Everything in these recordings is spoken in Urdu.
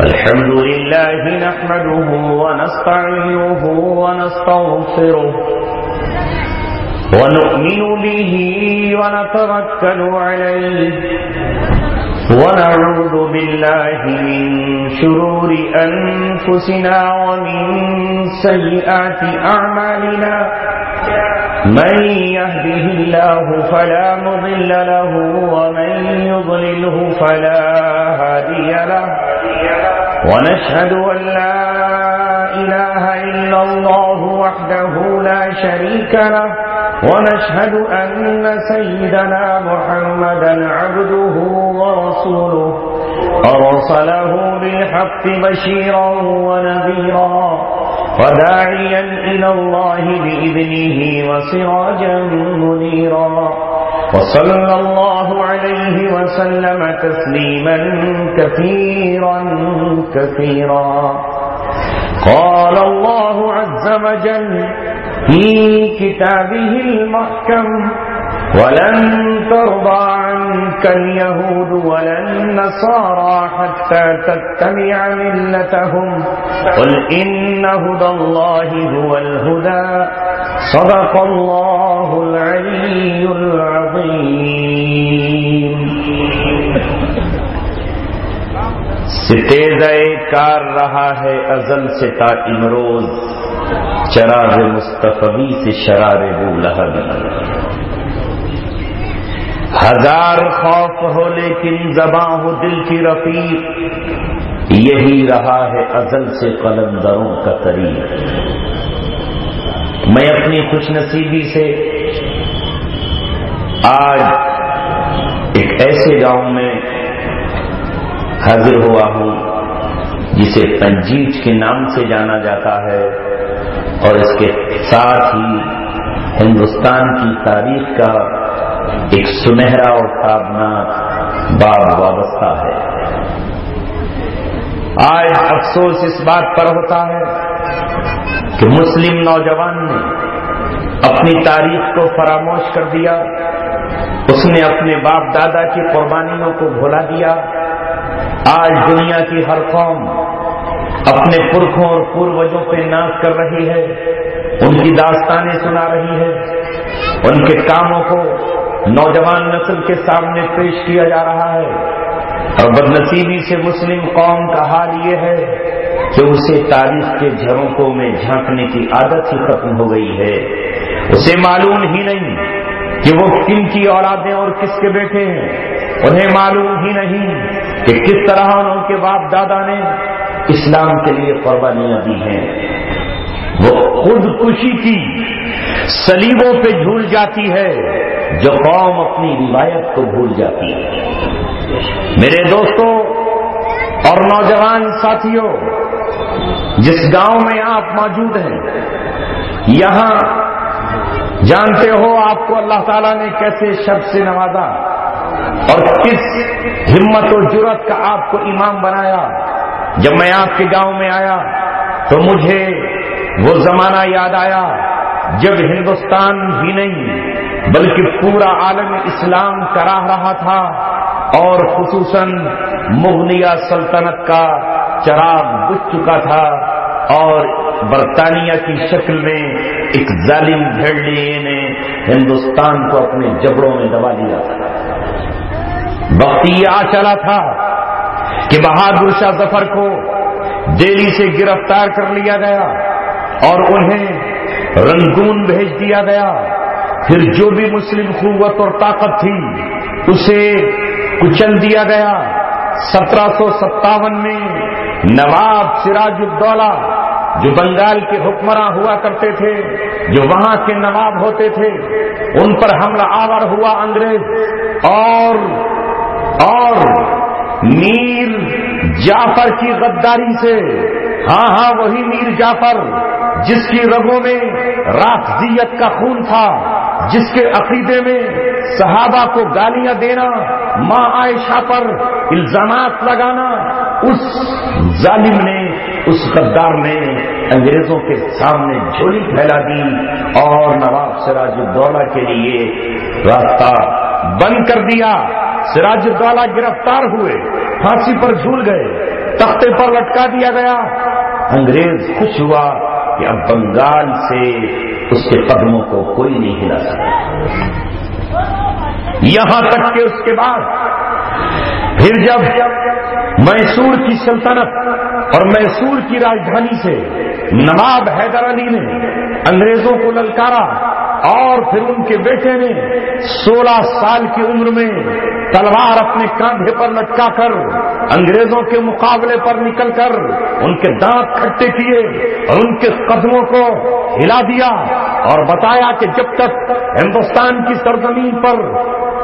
الحمد لله نحمده ونستعينه ونستغفره ونؤمن به ونتوكل عليه ونعوذ بالله من شرور أنفسنا ومن سيئات أعمالنا من يهده الله فلا مضل له ومن يضلله فلا هادي له ونشهد أن لا إله إلا الله وحده لا شريك له ونشهد أن سيدنا محمدا عبده ورسوله أرسله بالحق بشيرا ونذيرا وداعيا إلى الله بإذنه وسراجا منيرا وصلى الله عليه وسلم تسليما كثيرا كثيرا. قال الله عز وجل في كتابه المحكم ولن ترضى عنك اليهود ولا النصارى حتى تتبع ملتهم قل إن هدى الله هو الهدى صدق الله العلي العظيم. ستیزہ کار رہا ہے ازل سے تا امروز چراغ مصطفی سے شرار بو لہب. ہزار خوف ہو لیکن زباں ہو دل کی رفیق یہی رہا ہے ازل سے قلندروں کا طریق. میں اپنی خوش نصیبی سے آج ایک ایسے گاؤں میں حاضر ہوا ہوں جسے پنجیت کے نام سے جانا جاتا ہے اور اس کے ساتھ ہی ہندوستان کی تاریخ کا ایک سنہرا اور تابناک باب وابستہ ہے. آج افسوس اس بات پر ہوتا ہے کہ مسلم نوجوان نے اپنی تاریخ کو فراموش کر دیا. اس نے اپنے باپ دادا کی قربانیوں کو بھلا دیا. آج دنیا کی ہر قوم اپنے پرکھوں اور پوروجوں پہ ناز کر رہی ہے, ان کی داستانیں سنا رہی ہے, ان کے کاموں کو نوجوان نسل کے سامنے پیش کیا جا رہا ہے. اور بدنصیبی سے مسلم قوم کا حال یہ ہے کہ اسے تاریخ کے جھروکوں میں جھانکنے کی عادت ہی ختم ہو گئی ہے. اسے معلوم ہی نہیں کہ وہ کن کی اولادیں اور کس کے بیٹے ہیں. انہیں معلوم ہی نہیں کہ کس طرح ان کے باپ دادا نے اسلام کے لیے قربانیاں دی ہیں. وہ خودکشی کی صلیبوں پہ جھول جاتی ہے جو قوم اپنی روایت کو بھول جاتی ہے. میرے دوستوں اور نوجوان ساتھیوں, جس گاؤں میں آپ موجود ہیں, یہاں جانتے ہو آپ کو اللہ تعالیٰ نے کیسے شرف سے نوازا اور کس ہمت و جرأت کا آپ کو امام بنایا. جب میں آپ کے گاؤں میں آیا تو مجھے وہ زمانہ یاد آیا جب ہندوستان بھی نہیں بلکہ پورا عالم اسلام کراہ رہا تھا اور خصوصاً مغلیہ سلطنت کا چراغ بجھ چکا تھا اور برطانیہ کی شکل میں ایک ظالم بھیڑیے نے ہندوستان کو اپنے جبڑوں میں دبا لیا تھا. وقت یہ آ چلا تھا کہ بہادر شاہ ظفر کو دہلی سے گرفتار کر لیا گیا اور انہیں رنگون بھیج دیا گیا. پھر جو بھی مسلم قوت اور طاقت تھی اسے کچل دیا گیا. 1757 میں نواب سراج الدولہ جو بنگال کے حکمراں ہوا کرتے تھے, جو وہاں کے نواب ہوتے تھے, ان پر حملہ آور ہوا انگریز اور میر جعفر کی غداری سے. ہاں وہی میر جعفر جس کی رگوں میں رافضیت کا خون تھا, جس کے عقیدے میں صحابہ کو گالیاں دینا, ماں عائشہ پر الزامات لگانا, اس ظالم نے, اس غدار نے انگریزوں کے سامنے جھولی پھیلا دی اور نواب سراج الدولہ کے لیے راستہ بند کر دیا. سراج الدولہ گرفتار ہوئے, پھانسی پر جھول گئے، تختے پر لٹکا دیا گیا۔ انگریز خوش ہوا کہ اب بنگال سے اس کے قدموں کو کوئی نہیں ہلا سکتا۔ یہاں تک کہ اس کے بعد پھر جب میسور کی سلطنت اور میسور کی راجدھانی سے نواب حیدر علی نے انگریزوں کو للکارا اور پھر ان کے بیٹے نے 16 سال کی عمر میں تلوار اپنے کاندھے پر لٹکا کر انگریزوں کے مقابلے پر نکل کر ان کے دانت کھٹے کیے اور ان کے قدموں کو ہلا دیا اور بتایا کہ جب تک ہندوستان کی سرزمین پر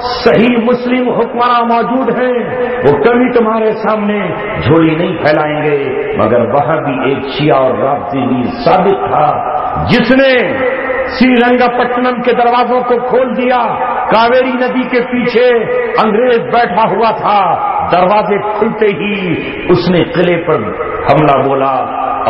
صحیح مسلم حکمراں موجود ہیں وہ کبھی تمہارے سامنے جھولی نہیں پھیلائیں گے، مگر وہاں بھی ایک شیعہ اور رافضی ویر ثابت تھا جس نے سری رنگا پٹنم کے دروازوں کو کھول دیا۔ کاویری ندی کے پیچھے انگریز بیٹھا ہوا تھا، دروازے کھلتے ہی اس نے قلعے پر حملہ بولا،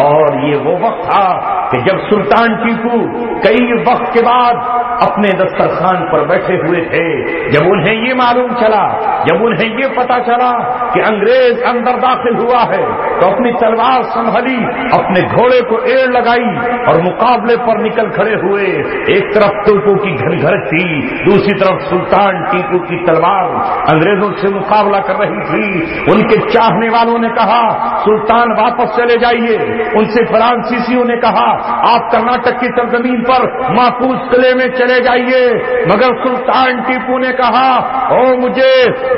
اور یہ وہ وقت تھا کہ جب سلطان ٹیپو کئی وقت کے بعد اپنے دسترخوان پر بیٹھے ہوئے تھے، جب انہیں یہ معلوم چلا، جب انہیں یہ پتا چلا کہ انگریز اندر داخل ہوا ہے، تو اپنی تلوار سنبھلی، اپنے گھوڑے کو ایڑ لگائی اور مقابلے پر نکل کھڑے ہوئے۔ ایک طرف توپوں کی گھنگھرٹ تھی، دوسری طرف سلطان ٹیپو کی تلوار انگریزوں سے مقابلہ کر رہی تھی۔ ان کے چاہنے والوں نے کہا سلطان واپس چلے جائیے، ان سے فرانسیسیوں نے کہا آپ کرناٹک کی سرزمین پر محفوظ قلعے میں چلے جائیے، مگر سلطان ٹیپو نے کہا او مجھے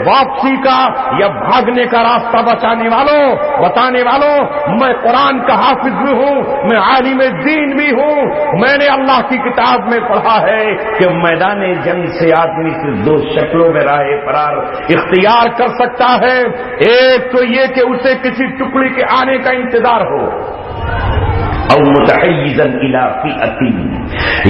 واپسی کا یا بھاگنے کا راستہ بتانے والوں، میں قرآن کا حافظ بھی ہوں، میں عالم دین بھی ہوں، میں نے اللہ کی کتاب میں پڑھا ہے کہ میدان جنگ سے آدمی سے 2 شکلوں میں راہ فرار اختیار کر سکتا ہے، ایک تو یہ کہ اسے کسی ٹکڑی کے آنے کا انتظار ہو، او متحیزا الی فئۃ،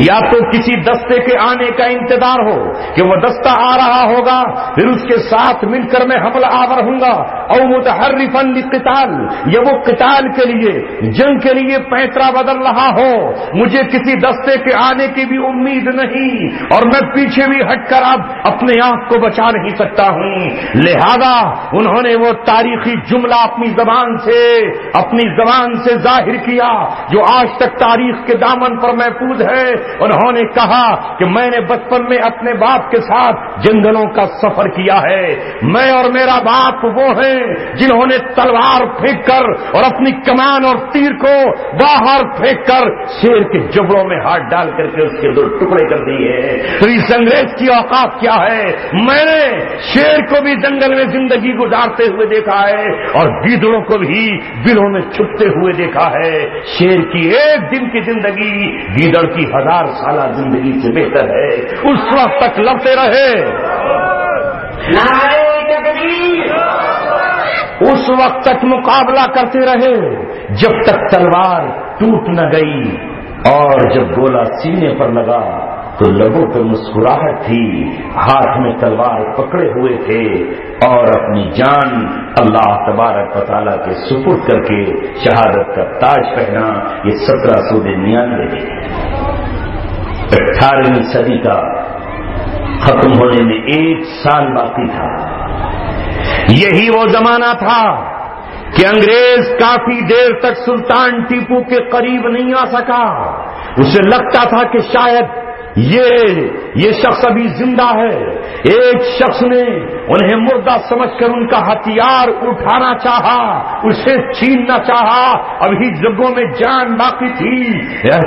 یا تو کسی دستے کے آنے کا انتظار ہو کہ وہ دستہ آ رہا ہوگا، پھر اس کے ساتھ مل کر میں حملہ آور ہوں گا، او متحرفا للقتال، یا وہ قتال کے لیے جنگ کے لیے پیترا بدل رہا ہو، مجھے کسی دستے کے آنے کی بھی امید نہیں اور میں پیچھے بھی ہٹ کر اب اپنے آپ کو بچا نہیں سکتا ہوں۔ لہذا انہوں نے وہ تاریخی جملہ اپنی زبان سے ظاہر کیا جو آج تک تاریخ کے دامن پر محفوظ ہے۔ انہوں نے کہا کہ میں نے بچپن میں اپنے باپ کے ساتھ جنگلوں کا سفر کیا ہے، میں اور میرا باپ وہ ہیں جنہوں نے تلوار پھینک کر اور اپنی کمان اور تیر کو باہر پھینک کر شیر کے جبڑوں میں ہاتھ ڈال کر کے اس کے 2 ٹکڑے کر دیے۔ تو اس انگریز کی اوقات کیا ہے؟ میں نے شیر کو بھی جنگل میں زندگی گزارتے ہوئے دیکھا ہے اور گیدڑوں کو بھی بلوں میں چھپتے ہوئے دیکھا ہے۔ شیر کی 1 دن کی زندگی گیدڑ کی 1000 سالہ زندگی سے بہتر ہے۔ اس وقت تک لڑتے رہے، اس وقت تک مقابلہ کرتے رہے جب تک تلوار ٹوٹ نہ گئی، اور جب گولا سینے پر لگا تو لبوں پہ مسکراہٹ تھی، ہاتھ میں تلوار پکڑے ہوئے تھے اور اپنی جان اللہ تبارک و تعالیٰ کے سپرد کر کے شہادت کا تاج پہنا۔ یہ 1799 18ویں صدی کا ختم ہونے میں 1 سال باقی تھا۔ یہی وہ زمانہ تھا کہ انگریز کافی دیر تک سلطان ٹیپو کے قریب نہیں آ سکا۔ اسے لگتا تھا کہ شاید یہ شخص ابھی زندہ ہے۔ ایک شخص نے انہیں مردہ سمجھ کر ان کا ہتھیار اٹھانا چاہا، اسے چھیننا چاہا، ابھی جگہوں میں جان باقی تھی۔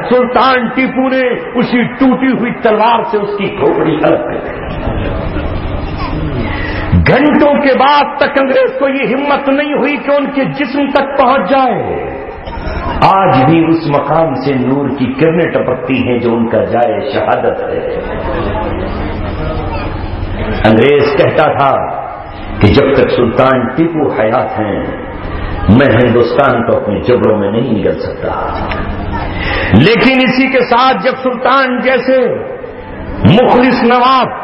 سلطان ٹیپو نے اسی ٹوٹی ہوئی تلوار سے اس کی کھوپڑی الگ کر دی۔ گھنٹوں کے بعد تک انگریز کو یہ ہمت نہیں ہوئی کہ ان کے جسم تک پہنچ جائے۔ آج بھی اس مقام سے نور کی کرنیں ٹپکتی ہیں جو ان کا جائے شہادت ہے۔ انگریز کہتا تھا کہ جب تک سلطان ٹیپو حیات ہیں میں ہندوستان کو اپنے جبڑوں میں نہیں نگل سکتا، لیکن اسی کے ساتھ جب سلطان جیسے مخلص نواب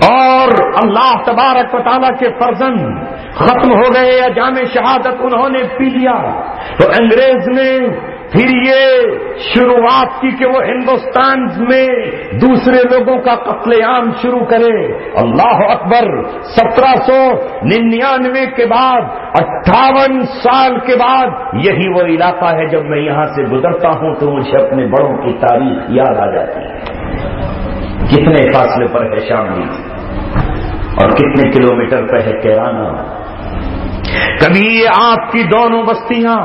اور اللہ تبارک و تعالیٰ کے فرزند ختم ہو گئے یا جام شہادت انہوں نے پی لیا، تو انگریز نے پھر یہ شروعات کی کہ وہ ہندوستان میں دوسرے لوگوں کا قتل عام شروع کرے. اللہ اکبر. 1799 کے بعد 58 سال کے بعد یہی وہ علاقہ ہے جب میں یہاں سے گزرتا ہوں تو مجھے اپنے بڑوں کی تاریخ یاد آ جاتی ہے. کتنے فاصلے پر ہے شاملی اور کتنے کلومیٹر پہ ہے کیرانہ. کبھی یہ آپ کی دونوں بستیاں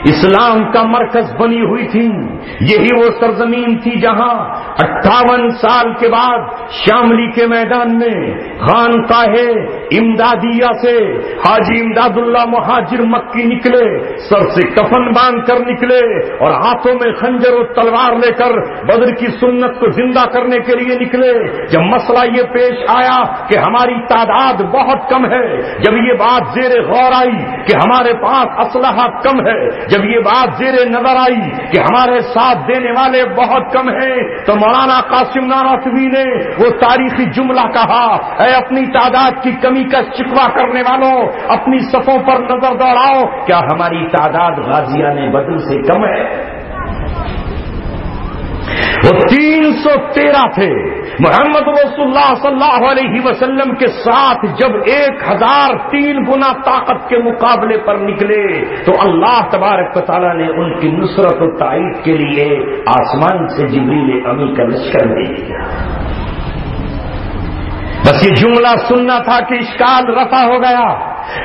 اسلام کا مرکز بنی ہوئی تھی. یہی وہ سرزمین تھی جہاں 58 سال کے بعد شاملی کے میدان میں خانقاہ امدادیہ سے حاجی امداد اللہ مہاجر مکی نکلے. سر سے کفن باندھ کر نکلے اور ہاتھوں میں خنجر و تلوار لے کر بدر کی سنت کو زندہ کرنے کے لیے نکلے. جب مسئلہ یہ پیش آیا کہ ہماری تعداد بہت کم ہے، جب یہ بات زیر غور آئی کہ ہمارے پاس اسلحہ کم ہے، جب یہ بات زیر نظر آئی کہ ہمارے ساتھ دینے والے بہت کم ہیں، تو مولانا قاسم نانوتوی نے وہ تاریخی جملہ کہا، اے اپنی تعداد کی کمی کا شکوہ کرنے والوں، اپنی صفوں پر نظر دوڑاؤ، کیا ہماری تعداد غازیان بدر سے کم ہے؟ وہ 313 تھے. محمد رسول اللہ صلی اللہ علیہ وسلم کے ساتھ جب 1003 گنا طاقت کے مقابلے پر نکلے تو اللہ تبارک و تعالیٰ نے ان کی نصرت و تائید کے لیے آسمان سے جبریل امی کا لشکر بھیج دیا. بس یہ جملہ سننا تھا کہ اشکال رفع ہو گیا.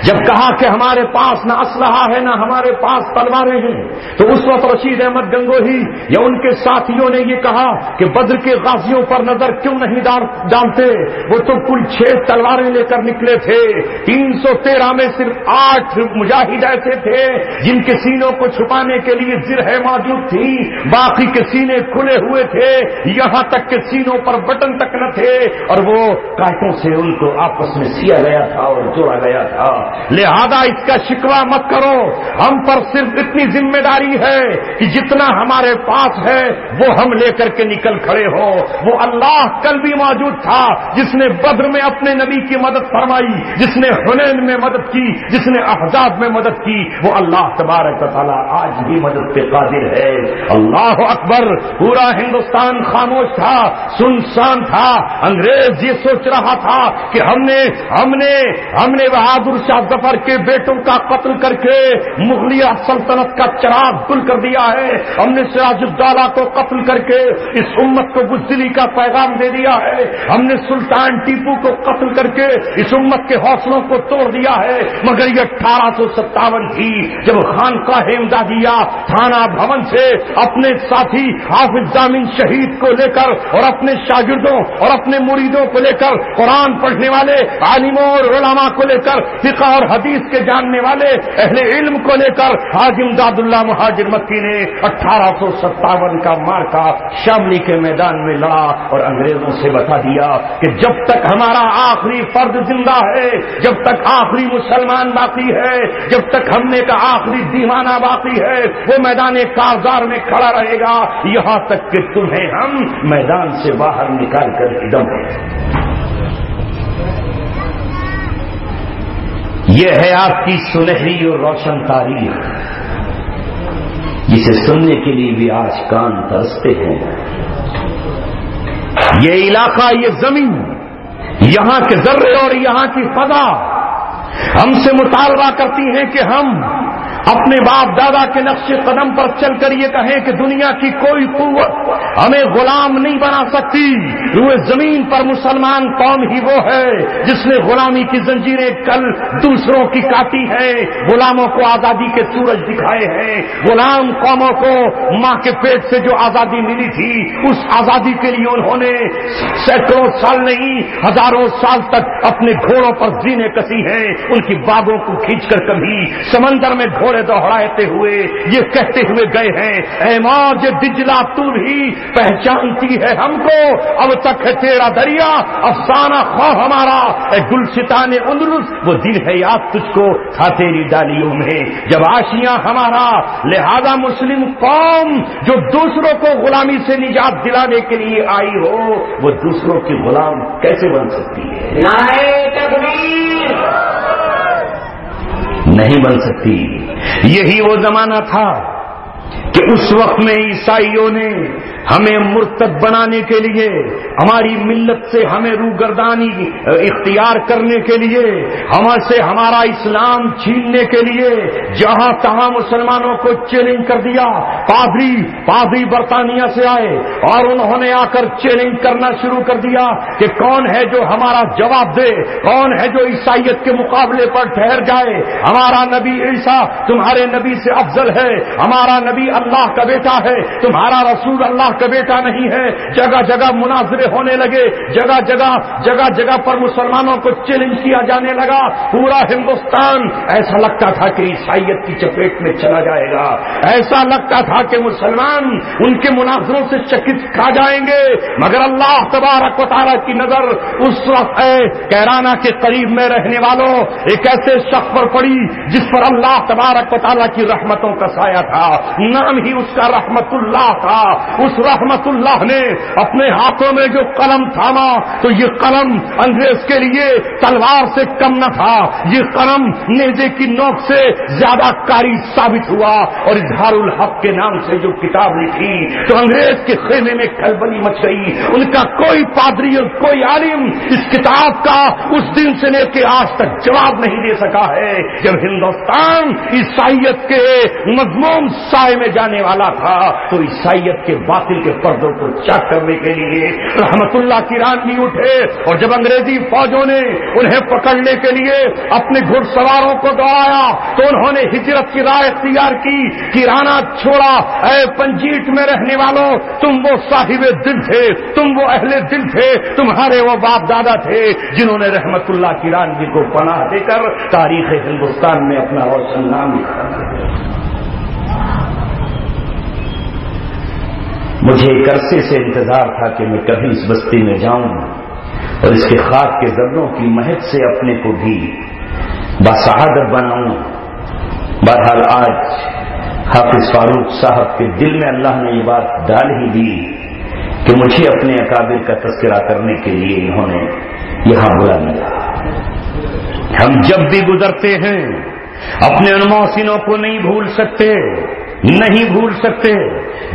جب کہا کہ ہمارے پاس نہ اسلحہ ہے نہ ہمارے پاس تلواریں ہیں، تو اس وقت رشید احمد گنگوہی یا ان کے ساتھیوں نے یہ کہا کہ بدر کے غازیوں پر نظر کیوں نہیں ڈالتے، وہ تو کل 6 تلواریں لے کر نکلے تھے. 313 میں صرف 8 مجاہد ایسے تھے جن کے سینوں کو چھپانے کے لیے زرہیں موجود تھی، باقی کے سینے کھلے ہوئے تھے، یہاں تک کہ سینوں پر بٹن تک نہ تھے، اور وہ کانٹوں سے ان کو آپس میں سیا گیا تھا اور جوڑا گیا تھا. لہذا اس کا شکوہ مت کرو، ہم پر صرف اتنی ذمہ داری ہے کہ جتنا ہمارے پاس ہے وہ ہم لے کر کے نکل کھڑے ہو. وہ اللہ کل بھی موجود تھا جس نے بدر میں اپنے نبی کی مدد فرمائی، جس نے حنین میں مدد کی، جس نے احزاب میں مدد کی، وہ اللہ تبارک و تعالیٰ آج بھی مدد پہ قادر ہے. اللہ اکبر. پورا ہندوستان خاموش تھا، سنسان تھا. انگریز یہ سوچ رہا تھا کہ ہم نے بہادر شاہ ظفر کے بیٹوں کا قتل کر کے مغلیہ سلطنت کا چراغ گل کر دیا ہے، ہم نے سراج الدولہ کو قتل کر کے اس امت کو بزدلی کا پیغام دے دیا ہے، ہم نے سلطان ٹیپو کو قتل کر کے اس امت کے حوصلوں کو توڑ دیا ہے. مگر یہ 1857 تھی جب خانقاہ امدادیہ تھانہ بھون سے اپنے ساتھی حافظ ضامن شہید کو لے کر اور اپنے شاگردوں اور اپنے مریدوں کو لے کر، قرآن پڑھنے والے عالموں اور علماء کو لے کر، فقہ اور حدیث کے جاننے والے اہل علم کو لے کر حاجی امداد اللہ مہاجر مکی نے 1857 کا مارکا شاملی کے میدان میں لڑا اور انگریزوں سے بتا دیا کہ جب تک ہمارا آخری فرد زندہ ہے، جب تک آخری مسلمان باقی ہے، جب تک ہم نے کا آخری دیوانہ باقی ہے، وہ میدان کارزار میں کھڑا رہے گا یہاں تک کہ تمہیں ہم میدان سے باہر نکال کر دم دیں. یہ ہے آپ کی سنہری اور روشن تاریخ، جسے سننے کے لیے بھی آج کان ترستے ہیں. یہ علاقہ، یہ زمین، یہاں کے ذرے اور یہاں کی فضا ہم سے مطالبہ کرتی ہیں کہ ہم اپنے باپ دادا کے نقش قدم پر چل کر یہ کہیں کہ دنیا کی کوئی قوت ہمیں غلام نہیں بنا سکتی. روئے زمین پر مسلمان قوم ہی وہ ہے جس نے غلامی کی زنجیریں کل دوسروں کی کاٹی ہیں، غلاموں کو آزادی کے سورج دکھائے ہیں. غلام قوموں کو ماں کے پیٹ سے جو آزادی ملی تھی اس آزادی کے لیے انہوں نے سینکڑوں سال نہیں ہزاروں سال تک اپنے گھوڑوں پر زینے کسی ہیں. ان کی باغوں کو کھینچ کر کبھی سمندر میں گھوڑے دوڑاتے ہوئے یہ کہتے ہوئے گئے ہیں، اے موج دجلہ تو بھی پہچانتی ہے ہم کو، اب تک ہے تیرا دریا افسانہ خواہ ہمارا. اے گلستان اندلس وہ دن ہے یاد تجھ کو تھا تیری ڈالیوں میں جب آشیاں ہمارا. لہذا مسلم قوم جو دوسروں کو غلامی سے نجات دلانے کے لیے آئی ہو وہ دوسروں کی غلام کیسے بن سکتی ہے؟ نعرہ تکبیر نہیں بن سکتی. یہی وہ زمانہ تھا کہ اس وقت میں عیسائیوں نے ہمیں مرتد بنانے کے لیے، ہماری ملت سے ہمیں روگردانی اختیار کرنے کے لیے، ہم سے ہمارا اسلام چھیننے کے لیے جہاں تہاں مسلمانوں کو چیلنج کر دیا۔ پادری برطانیہ سے آئے اور انہوں نے آ کر چیلنج کرنا شروع کر دیا کہ کون ہے جو ہمارا جواب دے، کون ہے جو عیسائیت کے مقابلے پر ٹھہر جائے۔ ہمارا نبی عیسیٰ تمہارے نبی سے افضل ہے، ہمارا نبی اللہ کا بیٹا ہے، تمہارا رسول اللہ کا بیٹا نہیں ہے۔ جگہ جگہ مناظرے ہونے لگے، جگہ جگہ پر مسلمانوں کو چیلنج کیا جانے لگا۔ پورا ہندوستان ایسا لگتا تھا کہ عیسائیت کی چپیٹ میں چلا جائے گا، ایسا لگتا تھا کہ مسلمان ان کے مناظروں سے چکت کھا جائیں گے، مگر اللہ تبارک و تعالیٰ کی نظر اس وقت کیرانہ کے قریب میں رہنے والوں ایک ایسے شخص پر پڑی جس پر اللہ تبارک و تعالیٰ کی رحمتوں کا سایہ تھا، نام ہی اس کا رحمت اللہ تھا۔ اس رحمت اللہ نے اپنے ہاتھوں میں جو قلم تھاما تو یہ قلم انگریز کے لیے تلوار سے کم نہ تھا، یہ قلم نیزے کی نوک سے زیادہ کاری ثابت ہوا، اور اظہار الحق کے نام سے جو کتاب لکھی تو انگریز کے خیمے میں کھلبلی مچ گئی۔ ان کا کوئی پادری اور کوئی عالم اس کتاب کا اس دن سے لے کے آج تک جواب نہیں دے سکا ہے جب ہندوستان عیسائیت کے مذموم سائے میں جانے والا تھا تو عیسائیت کے باطل کے پردوں کو چاک کرنے کے لیے رحمت اللہ کی رانی اٹھے، اور جب انگریزی فوجوں نے انہیں پکڑنے کے لیے اپنے گھڑ سواروں کو دوڑایا تو انہوں نے ہجرت کی راہ اختیار کی، کیرانہ چھوڑا۔ اے پنجیٹ میں رہنے والوں، تم وہ صاحب دل تھے، تم وہ اہل دل تھے، تمہارے وہ باپ دادا تھے جنہوں نے رحمت اللہ کی رانی کو پناہ دے کر تاریخ ہندوستان میں اپنا روشن نام لکھا۔ مجھے ایک عرصے سے انتظار تھا کہ میں کبھی اس بستی میں جاؤں اور اس کے خاک کے ذروں کی مہک سے اپنے کو بھی باسعادت بناؤں۔ بہرحال آج حافظ فاروق صاحب کے دل میں اللہ نے یہ بات ڈال ہی دی کہ مجھے اپنے اکابر کا تذکرہ کرنے کے لیے انہوں نے یہاں بلا لیا۔ ہم جب بھی گزرتے ہیں اپنے ان محسنوں کو نہیں بھول سکتے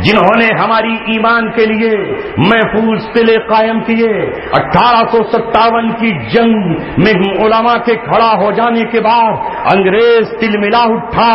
جنہوں نے ہماری ایمان کے لیے محفوظ قلعے قائم کیے۔ 1857 کی جنگ میں علماء کے کھڑا ہو جانے کے بعد انگریز تلملا اٹھا،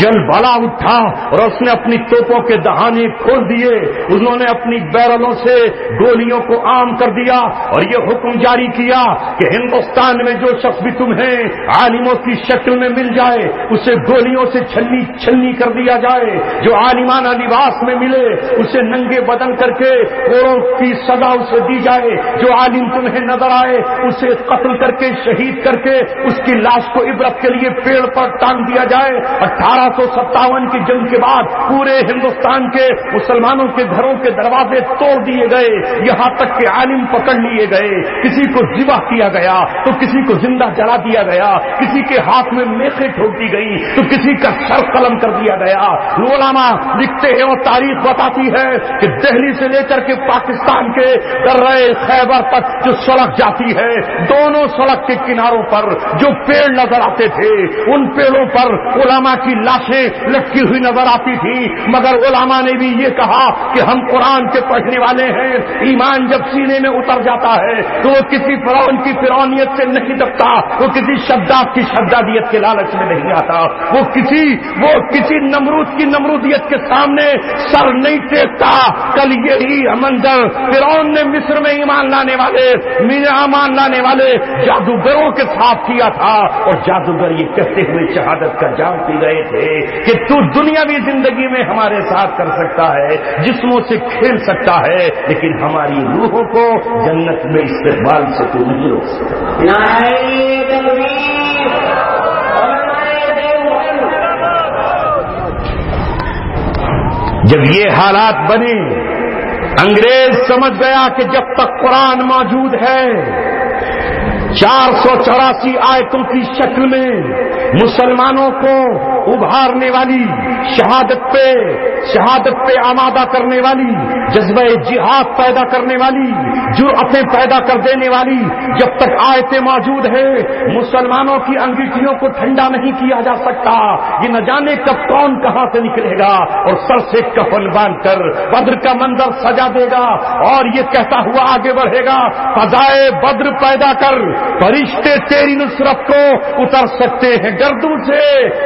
جل بلا اٹھا، اور اس نے اپنی توپوں کے دہانے کھول دیے، انہوں نے اپنی بیرلوں سے گولیوں کو عام کر دیا اور یہ حکم جاری کیا کہ ہندوستان میں جو شخص بھی تمہیں عالموں کی شکل میں مل جائے اسے گولیوں سے چھلنی کر دیا جائے، جو عالمانہ لباس میں ملے اسے ننگے بدن کر کے کوڑوں کی سزا اسے دی جائے، جو عالم تمہیں نظر آئے اسے قتل کر کے شہید کر کے اس کی لاش کو عبرت کے لیے پیڑ پر ٹانگ دیا جائے۔ 1857 کی جنگ کے بعد پورے ہندوستان کے مسلمانوں کے گھروں کے دروازے توڑ دیے گئے، یہاں تک کہ عالم پکڑ لیے گئے، کسی کو ذبح کیا گیا تو کسی کو زندہ جلا دیا گیا، کسی کے ہاتھ میں میخیں ٹھوک دی گئی تو کسی کا سر قلم کر دیا گیا۔ علماء لکھتے ہیں اور تاریخ بتاتی ہے کہ دہلی سے لے کر کے پاکستان کے درہ خیبر تک جو سڑک جاتی ہے، دونوں سڑک کے کناروں پر جو پیڑ نظر آتے تھے ان پیڑوں پر علماء کی لاشیں لٹکی ہوئی نظر آتی تھی، مگر علماء نے بھی یہ کہا کہ ہم قرآن کے پڑھنے والے ہیں، ایمان جب سینے میں اتر جاتا ہے تو وہ کسی فرعون کی فرعونیت سے نہیں دبتا، وہ کسی شداد کی شدادیت کے لالچ میں نہیں آتا، وہ کسی نمرود کی نمرودیت کے سامنے سر نہیں ٹیکتا۔ کل یہی منظر فرعون نے مصر میں ایمان لانے والے جادوگروں کے ساتھ کیا تھا، اور جادوگر یہ کہتے ہوئے شہادت کا جام پی گئے تھے کہ تو دنیاوی زندگی میں ہمارے ساتھ کر سکتا ہے، جسموں سے کھیل سکتا ہے، لیکن ہماری روحوں کو جنت میں استقبال سے تو نہیں روک سکتا۔ جب یہ حالات بنے انگریز سمجھ گیا کہ جب تک قرآن موجود ہے 484 آیتوں کی شکل میں مسلمانوں کو ابھارنے والی شہادت پہ آمادہ کرنے والی، جذبہ جہاد پیدا کرنے والی، جرأتیں پیدا کر دینے والی جب تک آیتیں موجود ہے، مسلمانوں کی انگیٹھیوں کو ٹھنڈا نہیں کیا جا سکتا۔ یہ نہ جانے کب کون کہاں سے نکلے گا اور سر سے کفن باندھ کر بدر کا منظر سجا دے گا اور یہ کہتا ہوا آگے بڑھے گا، فضائے بدر پیدا کر، فرشتے تیری نصرت کو اتر سکتے ہیں گردوں سے،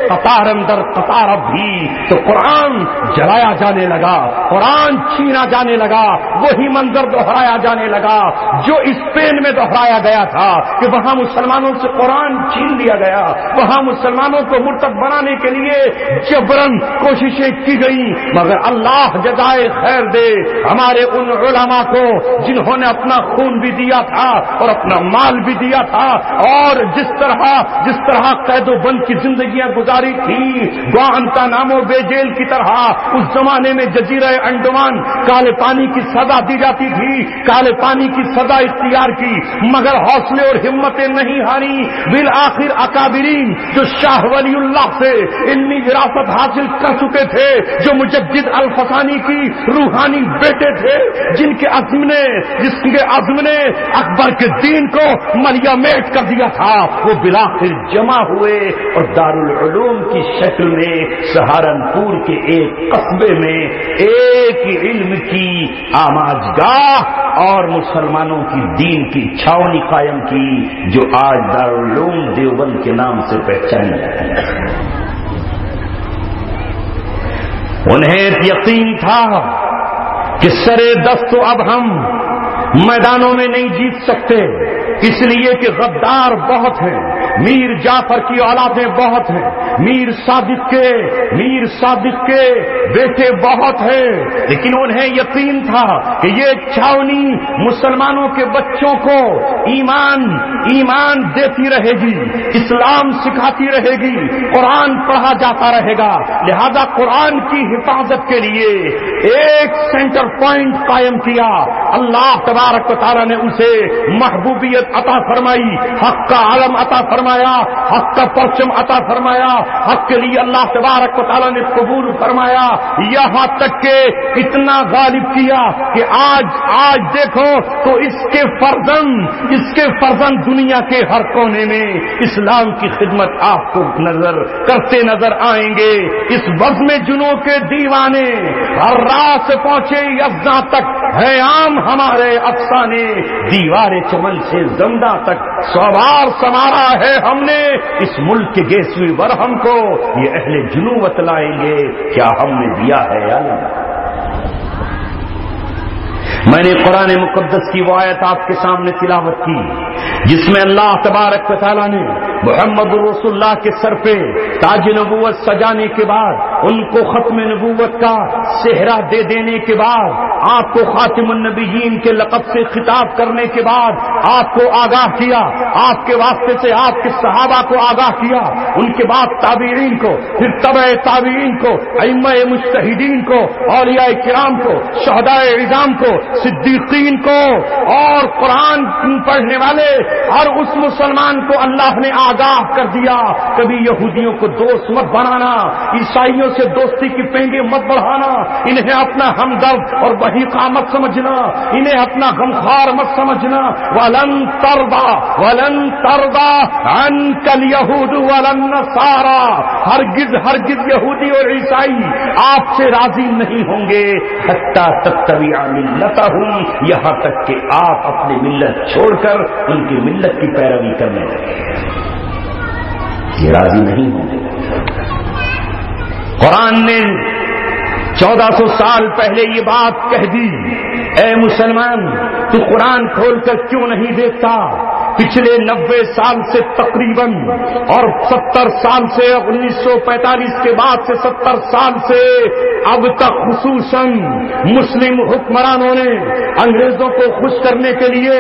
قطار اندر قطار اب بھی۔ تو قرآن جلایا جانے لگا، قرآن چھینا جانے لگا، وہی منظر دہرایا جانے لگا جو اسپین میں دہرایا گیا تھا کہ وہاں مسلمانوں سے قرآن چھین لیا گیا، وہاں مسلمانوں کو مرتد بنانے کے لیے جبرن کوششیں کی گئی، مگر اللہ جزائے خیر دے ہمارے ان علماء کو جنہوں نے اپنا خون بھی دیا تھا اور اپنا مال بھی دیا تھا، اور جس طرح قید و بند کی زندگیاں گزاری تھی، گوانتانامو بے جیل کی طرح اس زمانے میں جزیرہ انڈمان کالے پانی کی سزا دی جاتی تھی، کالے پانی کی سزا اختیار کی، مگر حوصلے اور ہمتیں نہیں ہاری۔ بالآخر اکابرین جو شاہ ولی اللہ سے علمی وراثت حاصل کر چکے تھے، جو مجدد الفسانی کی روحانی بیٹے تھے، جن کے عزم نے اکبر کے دین کو ملیا میٹ کر دیا تھا، وہ بالآخر جمع ہوئے اور دارالعلوم کی شکل میں سہارنپور کے ایک قصبے میں ایک علم کی آماجگاہ اور مسلمانوں کی دین کی چھاونی قائم کی، جو آج دارالعلوم دیوبند کے نام سے پہچانا جاتا ہے۔ انہیں یقین تھا کہ سرے دست تو اب ہم میدانوں میں نہیں جیت سکتے، اس لیے کہ غدار بہت ہیں، میر جعفر کی اولادیں بہت ہیں، میر صادق کے بیٹے بہت ہیں، لیکن انہیں یقین تھا کہ یہ چھاونی مسلمانوں کے بچوں کو ایمان دیتی رہے گی، اسلام سکھاتی رہے گی، قرآن پڑھا جاتا رہے گا، لہذا قرآن کی حفاظت کے لیے ایک سینٹر پوائنٹ قائم کیا۔ اللہ تبارک و تعالیٰ نے اسے محبوبیت عطا فرمائی، حق کا علم عطا فرمایا، حق کا پرچم عطا فرمایا، حق کے لیے اللہ تبارک و تعالیٰ نے قبول فرمایا، یہاں تک کہ اتنا غالب کیا کہ آج دیکھو تو اس کے فرزند دنیا کے ہر کونے میں اسلام کی خدمت آپ کو کرتے نظر آئیں گے۔ اس بزم جنوں کے دیوانے ہر رات سے پہنچے یزداں تک ہے عام ہمارے افسانے، دیوار چمن سے زندہ تک سوار سمارا ہے ہم نے، اس ملک کے گیسویں برہم کو یہ اہل جنوں بتلائیں گے کیا ہم نے دیا ہے یا نہیں۔ میں نے قرآن مقدس کی وہ آیت آپ کے سامنے تلاوت کی جس میں اللہ تبارک و تعالیٰ نے محمد رسول اللہ کے سر پہ تاج نبوت سجانے کے بعد، ان کو ختم نبوت کا صحرا دے دینے کے بعد، آپ کو خاتم النبیین کے لقب سے خطاب کرنے کے بعد آپ کو آگاہ کیا، آپ کے واسطے سے آپ کے صحابہ کو آگاہ کیا، ان کے بعد تابعین کو، پھر تبع تابعین کو، ائمہ مجتہدین کو، اولیاء کرام کو، شہداء عظام کو، صدیقین کو، اور قرآن پڑھنے والے ہر اس مسلمان کو اللہ نے آگاہ کر دیا، کبھی یہودیوں کو دوست مت بنانا، عیسائیوں سے دوستی کی پینگیں مت بڑھانا، انہیں اپنا ہمدرد اور وحیقہ مت سمجھنا، انہیں اپنا غمخوار مت سمجھنا۔ وَلَن تَرْضَىٰ عَنْكَ الْيَهُودُ وَلَا النَّصَارَىٰ، ہرگز یہودی اور عیسائی آپ سے راضی نہیں ہوں گے، حتیٰ تتبع ملتہم، یہاں تک کہ آپ اپنی ملت چھوڑ کر ان کی ملت کی پیروی کرنے لگے، یہ راضی نہیں ہوں گے۔ قرآن نے 1400 سال پہلے یہ بات کہہ دی، اے مسلمان تو قرآن کھول کر کیوں نہیں دیکھتا؟ پچھلے 90 سال سے تقریباً اور 70 سال سے 1945 کے بعد سے 70 سال سے اب تک خصوصاً مسلم حکمرانوں نے انگریزوں کو خوش کرنے کے لیے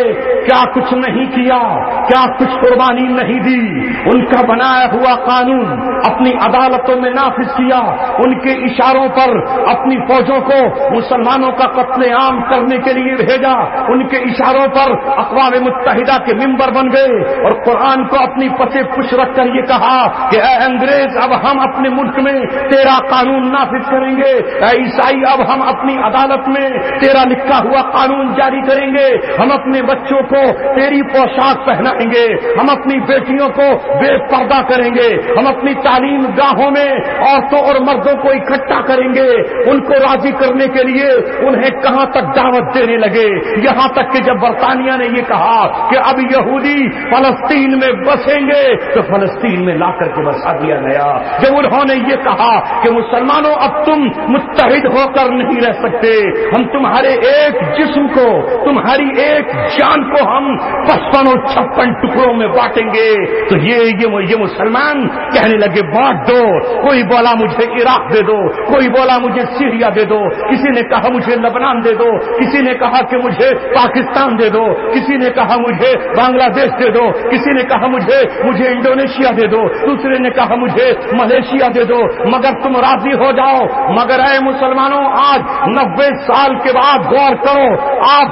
کیا کچھ نہیں کیا، کیا کچھ قربانی نہیں دی۔ ان کا بنایا ہوا قانون اپنی عدالتوں میں نافذ کیا، ان کے اشاروں پر اپنی فوجوں کو مسلمانوں کا قتل عام کرنے کے لیے بھیجا، ان کے اشاروں پر اقوام متحدہ کے ممبر پیغمبر بن گئے اور قرآن کو اپنی پسے پش رکھ کر یہ کہا کہ اے انگریز اب ہم اپنے ملک میں تیرا قانون نافذ کریں گے، اے عیسائی اب ہم اپنی عدالت میں تیرا لکھا ہوا قانون جاری کریں گے، ہم اپنے بچوں کو تیری پوشاک پہنائیں گے، ہم اپنی بیٹیوں کو بے پردہ کریں گے، ہم اپنی تعلیم گاہوں میں عورتوں اور مردوں کو اکٹھا کریں گے۔ ان کو راضی کرنے کے لیے انہیں کہاں تک دعوت دینے لگے، یہاں تک کہ جب برطانیہ نے یہ کہا کہ اب یہودی فلسطین میں بسیں گے تو فلسطین میں لا کر کے بسا دیا گیا۔ جب انہوں نے یہ کہا کہ مسلمانوں اب تم متحد ہو کر نہیں رہ سکتے، ہم تمہارے ایک جسم کو، تمہاری ایک جان کو ہم 55 اور 56 ٹکڑوں میں بانٹیں گے، تو یہ مسلمان کہنے لگے بانٹ دو۔ کوئی بولا مجھے عراق دے دو، کوئی بولا مجھے سیریا دے دو، کسی نے کہا مجھے لبنان دے دو، کسی نے کہا کہ مجھے پاکستان دے دو، کسی نے کہا مجھے بنگلہ دیش دے دو، کسی نے کہا مجھے انڈونیشیا دے دو، دوسرے نے کہا مجھے ملیشیا دے دو، مگر تم راضی ہو جاؤ۔ مگر اے مسلمانوں آج 90 سال کے بعد غور کرو، آپ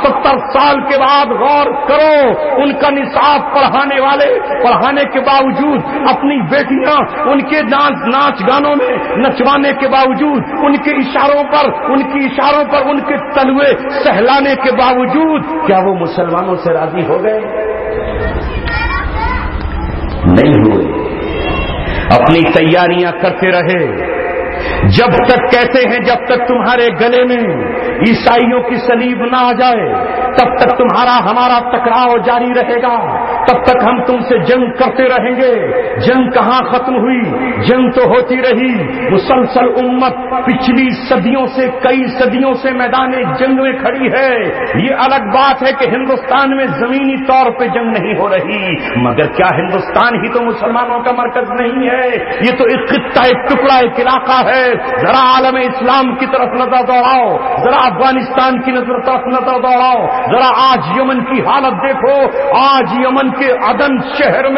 70 سال کے بعد غور کرو، ان کا نصاب پڑھانے کے باوجود اپنی بیٹیاں ان کے ناچ گانوں میں نچوانے کے باوجود، ان کے اشاروں پر ان کے تلوے سہلانے کے باوجود کیا وہ مسلمانوں سے راضی ہو گئے؟ نہیں ہوئے، اپنی تیاریاں کرتے رہے۔ جب تک کہتے ہیں جب تک تمہارے گلے میں عیسائیوں کی صلیب نہ آ جائے تب تک ہمارا ٹکراؤ جاری رہے گا، تب تک ہم تم سے جنگ کرتے رہیں گے۔ جنگ کہاں ختم ہوئی؟ جنگ تو ہوتی رہی، مسلسل امت پچھلی کئی صدیوں سے میدان جنگ میں کھڑی ہے۔ یہ الگ بات ہے کہ ہندوستان میں زمینی طور پہ جنگ نہیں ہو رہی، مگر کیا ہندوستان ہی تو مسلمانوں کا مرکز نہیں ہے؟ یہ تو ایک خطہ، ایک ٹکڑا، ایک علاقہ ہے۔ ذرا عالم اسلام کی طرف نظر دوڑاؤ، ذرا افغانستان کی طرف نظر دوڑاؤ، ذرا آج یمن کی حالت دیکھو۔ آج یمن کے عدن شہر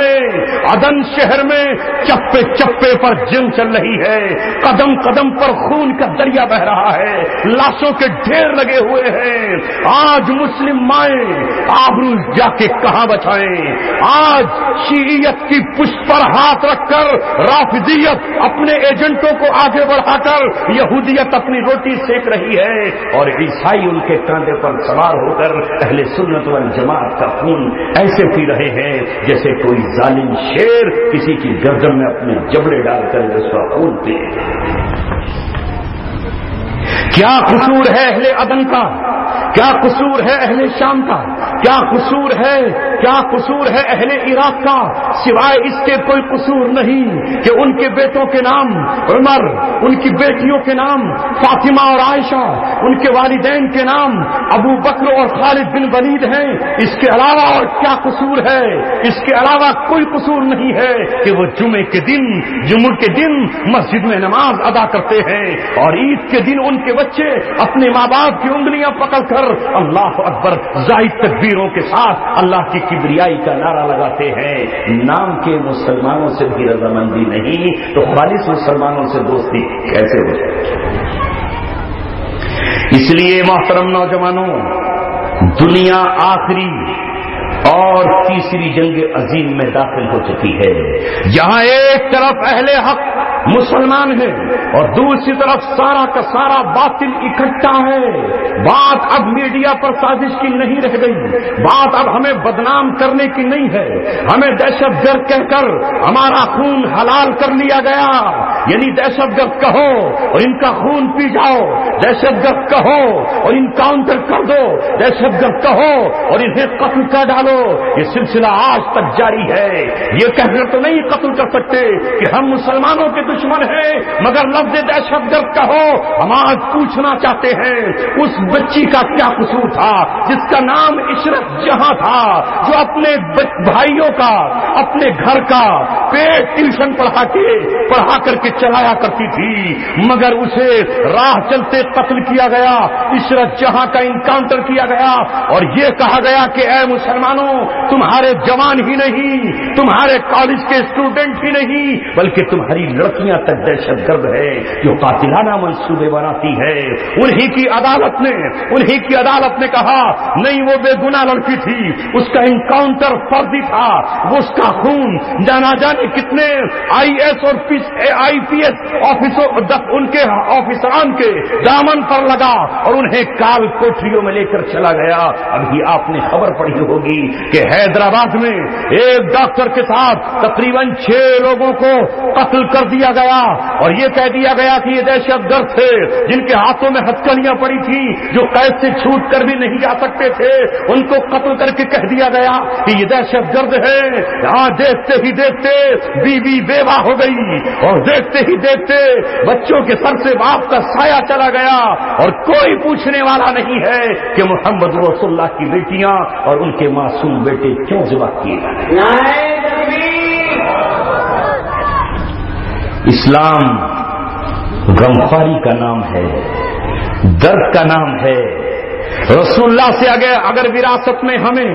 میں چپے چپے پر جنگ چل رہی ہے، قدم قدم پر خون کا دریا بہ رہا ہے، لاشوں کے ڈھیر لگے ہوئے ہیں۔ آج مسلم مائیں آبرو جا کے کہاں بچائیں؟ آج شیعیت کی پشت پر ہاتھ رکھ کر رافضیت اپنے ایجنٹوں کو آگے بڑھا کر یہودیت اپنی روٹی سیک رہی ہے، اور عیسائی ان کے کاندھے پر سوار ہو کر اہل سنت والجماعت کا خون ایسے پی رہے ہیں جیسے کوئی ظالم شیر کسی کی گردن میں اپنے جبڑے ڈال کر اس کا خون پیے۔ کیا قصور ہے اہل عدن کا؟ کیا قصور ہے اہل شام کا؟ کیا قصور ہے اہل عراق کا؟ سوائے اس کے کوئی قصور نہیں کہ ان کے بیٹوں کے نام عمر، ان کی بیٹیوں کے نام فاطمہ اور عائشہ، ان کے والدین کے نام ابو بکر اور خالد بن ولید ہیں۔ اس کے علاوہ اور کیا قصور ہے؟ اس کے علاوہ کوئی قصور نہیں ہے کہ وہ جمعے کے دن مسجد میں نماز ادا کرتے ہیں، اور عید کے دن ان کے بچے اپنے ماں باپ کی انگلیاں پکڑ کر اللہ اکبر زائد تکبیروں کے ساتھ اللہ کی کبریائی کا نعرہ لگاتے ہیں۔ نام کے مسلمانوں سے بھی رضامندی نہیں تو خالص مسلمانوں سے دوستی کیسے ہو جائے؟ اس لیے محترم نوجوانوں، دنیا آخری اور تیسری جنگ عظیم میں داخل ہو چکی ہے، جہاں ایک طرف اہل حق مسلمان ہیں اور دوسری طرف سارا کا سارا باطل اکٹھا ہے۔ بات اب میڈیا پر سازش کی نہیں رہ گئی، بات اب ہمیں بدنام کرنے کی نہیں ہے، ہمیں دہشت گرد کہہ کر ہمارا خون حلال کر لیا گیا، یعنی دہشت گرد کہو اور ان کا خون پی جاؤ، دہشت گرد کہو اور انکاؤنٹر کر دو، دہشت گرد کہو اور انہیں قتل کر ڈالو۔ یہ سلسلہ آج تک جاری ہے۔ یہ کہہ کر تو نہیں قتل کر سکتے کہ ہم مسلمانوں کے دشمن ہیں، مگر لفظ دہشت گرد کہو۔ ہم آج پوچھنا چاہتے ہیں اس بچی کا کیا قصور تھا جس کا نام عشرت جہاں تھا، جو اپنے بھائیوں کا، اپنے گھر کا پیٹ ٹیوشن پڑھا کر کے چلایا کرتی تھی، مگر اسے راہ چلتے قتل کیا گیا، عشرت جہاں کا انکاؤنٹر کیا گیا، اور یہ کہا گیا کہ اے مسلمانوں، تمہارے جوان ہی نہیں، تمہارے کالج کے اسٹوڈنٹ ہی نہیں، بلکہ تمہاری لڑکیاں صدیاں تک دہشت گرد ہے جو قاتلانہ منصوبے بناتی ہے، انہی کی عدالت نے کہا نہیں وہ بے گناہ لڑکی تھی، اس کا انکاؤنٹر فرضی تھا، وہ اس کا خون جانا جانے کتنے IAS اور IPS ان کے آفیسران کے دامن پر لگا اور انہیں کال کوٹریوں میں لے کر چلا گیا۔ ابھی آپ نے خبر پڑھی ہوگی کہ حیدرآباد میں ایک ڈاکٹر کے ساتھ تقریباً 6 لوگوں کو قتل کر دیا گیا اور یہ کہہ دیا گیا کہ یہ دہشت گرد تھے جن کے ہاتھوں میں ہتھکڑیاں پڑی تھی، جو قید سے چھوٹ کر بھی نہیں جا سکتے تھے، ان کو قتل کر کے کہہ دیا گیا کہ یہ دہشت گرد ہے۔ یہاں دیکھتے ہی دیکھتے بیوی بیوہ ہو گئی اور دیکھتے ہی دیکھتے بچوں کے سر سے باپ کا سایہ چلا گیا اور کوئی پوچھنے والا نہیں ہے کہ محمد رسول اللہ کی بیٹیاں اور ان کے معصوم بیٹے کیوں ذبح کیے گئے۔ اسلام غمخواری کا نام ہے، درد کا نام ہے۔ رسول اللہ سے اگر وراثت میں ہمیں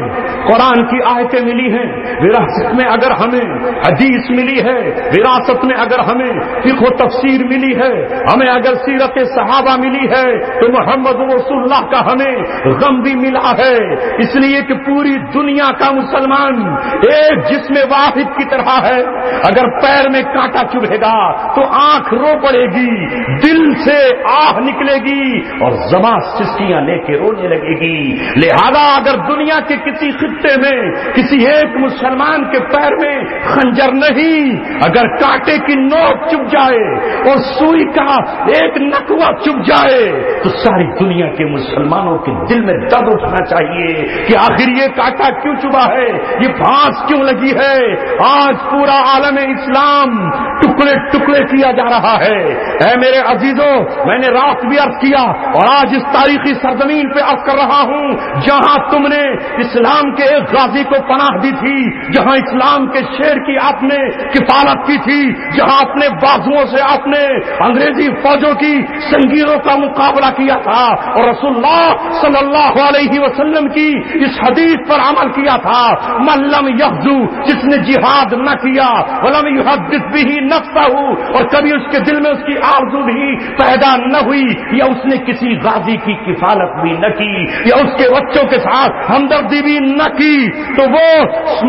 قرآن کی آیتیں ملی ہیں، وراثت میں اگر ہمیں حدیث ملی ہے، وراثت میں اگر ہمیں فقہ و تفسیر ملی ہے، ہمیں اگر سیرت صحابہ ملی ہے، تو محمد رسول اللہ کا ہمیں غم بھی ملا ہے، اس لیے کہ پوری دنیا کا مسلمان ایک جسم واحد کی طرح ہے۔ اگر پیر میں کانٹا چبھے گا تو آنکھ رو پڑے گی، دل سے آہ نکلے گی اور زبان سسکیاں لے کے رونے لگے گی۔ لہذا اگر دنیا کے کسی خطے میں کسی ایک مسلمان کے پیر میں خنجر نہیں، اگر کانٹے کی نوک چبھ جائے اور سوئی کا ایک نکوا چبھ جائے تو ساری دنیا کے مسلمانوں کے دل میں درد اٹھنا چاہیے کہ آخر یہ کانٹا کیوں چبھا ہے، یہ پھانس کیوں لگی ہے۔ آج پورا عالم اسلام ٹکڑے ٹکڑے کیا جا رہا ہے۔ اے میرے عزیزوں، میں نے رات بھی عرض کیا اور آج اس تاریخی سرزمین پہ عرض کر رہا ہوں، جہاں تم نے اسلام کے ایک غازی کو پناہ دی تھی، جہاں اسلام کے شیر کی آپ نے کفالت کی تھی، جہاں اپنے بازوؤں سے آپ نے انگریزی فوجوں کی سنگیروں کا مقابلہ کیا تھا اور رسول اللہ صلی اللہ علیہ وسلم کی اس حدیث پر عمل کیا تھا، من لم یغزو، جس نے جہاد نہ کیا، ولم یحدث به نفسہ، اور کبھی اس کے دل میں اس کی آرزو بھی پیدا نہ ہوئی، یا اس نے کسی غازی کی کفالت بھی نہ کی، یا اس کے بچوں کے ساتھ ہمدردی بھی نہ کی، تو وہ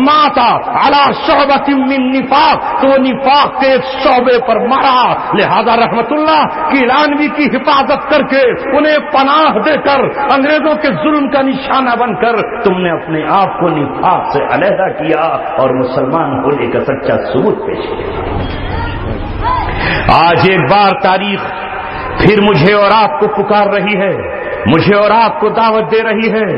ماتا علی شعبۃ من نفاق، تو وہ نفاق کے ایک شعبے پر مرا۔ لہذا رحمت اللہ کیلانوی کی حفاظت کر کے انہیں پناہ دے کر انگریزوں کے ظلم کا نشانہ بن کر تم نے اپنے آپ کو نفاق سے علیحدہ کیا اور مسلمان ہونے کا سچا ثبوت پیش کیا۔ آج ایک بار تاریخ پھر مجھے اور آپ کو پکار رہی ہے، مجھے اور آپ کو دعوت دے رہی ہے،